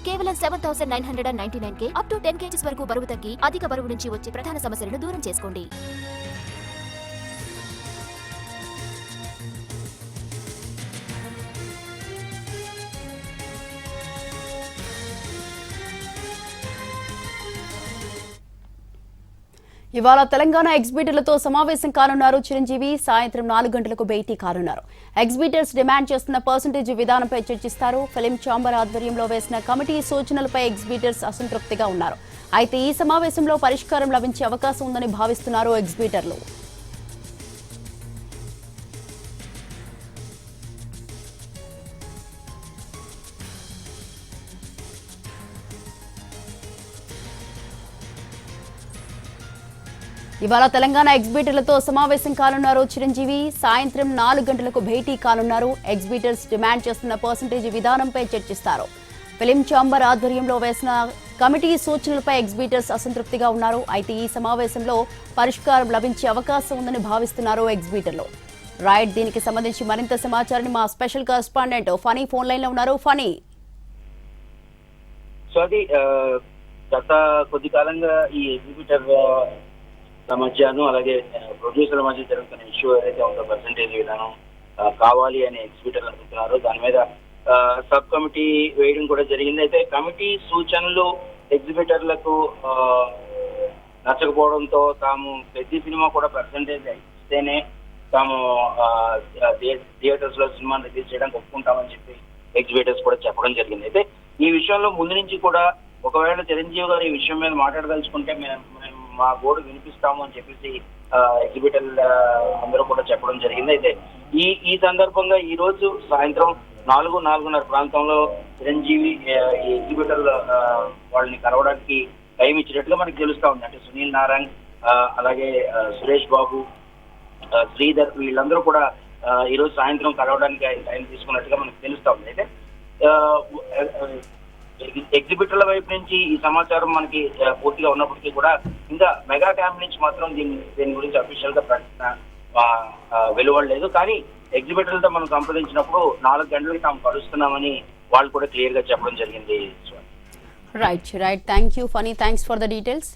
కేవలం 7,999 up to 10 kgs వరకు బరువు తగ్గి అధిక బరువు నుంచి వచ్చే ప్రధాన సమస్యలను దూరం చేసుకోండి. ఇవాళ తెలంగాణ ఎగ్జిబిటర్లతో సమావేశం కానున్నారు చిరంజీవి. సాయంత్రం 4 గంటలకు భేటీ కానున్నారు. ఎగ్జిబిటర్స్ డిమాండ్ చేస్తున్న పర్సంటేజ్ విధానంపై చర్చిస్తారు. ఫిలిం ఛాంబర్ ఆధ్వర్యంలో వేసిన కమిటీ సూచనలపై ఎగ్జిబిటర్స్ అసంతృప్తిగా ఉన్నారు. అయితే ఈ సమావేశంలో పరిష్కారం లభించే అవకాశం ఉందని భావిస్తున్నారు ఎగ్జిబిటర్లు. ఇవాళ తెలంగాణ ఎగ్జిబిటర్లతో సమావేశం కానున్నారు చిరంజీవి. సాయంత్రం 4 గంటలకు భేటీ కానున్నారు. ఎగ్జిబిటర్స్ డిమాండ్ చేస్తున్న పర్సంటేజ్ విధానంపై చర్చిస్తారు. ఫిలిం ఛాంబర్ ఆధ్వర్యంలో వేసిన కమిటీ సూచనలపై ఎగ్జిబిటర్స్ అసంతృప్తిగా ఉన్నారు. అయితే ఈ సమావేశంలో పరిష్కారం లభించే అవకాశం ఉందని భావిస్తున్నారు ఎగ్జిబిటర్లు. రైట్, దీనికి సంబంధించి మరింత సమాచారాన్ని మా special correspondent Phani phone line లో ఉన్నారు. ఫనీ, గత కొద్ది కాలంగా ఈ ఎగ్జిబిటర్ మధ్యను అలాగే ప్రొడ్యూసర్ల మధ్య జరుగుతున్న ఇష్యూ ఏదైతే ఉందో పర్సంటేజ్ విధానం కావాలి అని ఎగ్జిబిటర్లు అనుకుంటున్నారు. దాని మీద సబ్ కమిటీ వేయడం కూడా జరిగింది. అయితే కమిటీ సూచనలు ఎగ్జిబిటర్లకు నచ్చకపోవడంతో తాము ప్రతి సినిమా కూడా పర్సంటేజ్ ఇస్తేనే తాము థియేటర్స్ లో సినిమాను రిలీజ్ చేయడానికి ఒప్పుకుంటామని చెప్పి ఎగ్జిబిటర్స్ కూడా చెప్పడం జరిగింది. అయితే ఈ విషయంలో ముందు నుంచి కూడా ఒకవేళ చిరంజీవి గారు ఈ విషయం మీద మాట్లాడదలుచుకుంటే మేము మా గోడు వినిపిస్తాము అని చెప్పేసి ఎగ్జిబిటర్ అందరూ కూడా చెప్పడం జరిగింది. అయితే ఈ సందర్భంగా ఈ రోజు సాయంత్రం 4:30 ప్రాంతంలో చిరంజీవి ఈ ఎగ్జిబిటర్ వాళ్ళని కలవడానికి టైం ఇచ్చినట్టుగా మనకి తెలుస్తా ఉంది. అంటే సునీల్ నారాయణ్, అలాగే సురేష్ బాబు, శ్రీధర్ వీళ్ళందరూ కూడా ఈ రోజు సాయంత్రం కలవడానికి టైం తీసుకున్నట్టుగా మనకు తెలుస్తా ఉంది. అయితే ఎగ్జిబిటర్ల వైపు నుంచి ఈ సమాచారం మనకి పూర్తిగా ఉన్నప్పటికీ కూడా ఇంకా మెగా క్యాంప్ నుంచి మాత్రం దీని గురించి అఫీషియల్ గా ప్రకటన వెలువడలేదు. కానీ ఎగ్జిబిటర్లతో మనం సంప్రదించినప్పుడు 4 గంటలకి తాము కలుస్తున్నామని వాళ్ళు కూడా క్లియర్ గా చెప్పడం జరిగింది. Right, thank you Phani, thanks for the details.